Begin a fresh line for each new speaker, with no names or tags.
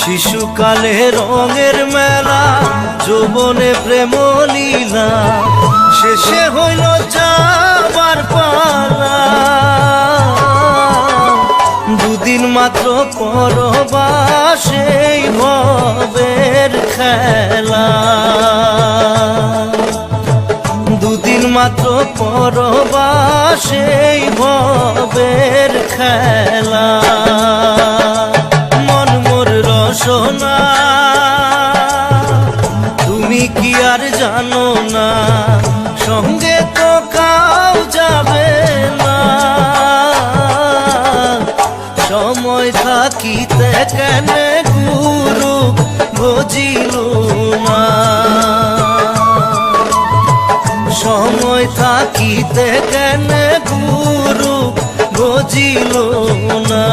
শিশুকালে রঙের মেলা, যৌবনে প্রেম লীলা, শেষে হইল যাবার পালা। দুদিন মাত্র পরবাসেই ভবের খেলা, দুদিন মাত্র পরবাসেই ভবের খেলা। মন মোর রসনা তুমি কি আর জানো না, সঙ্গে তো কাউ যাবে না। সময় থাকিতে কেন গুরু বুঝিল না, সময় থাকিতে কেন গুরু বুঝিল না।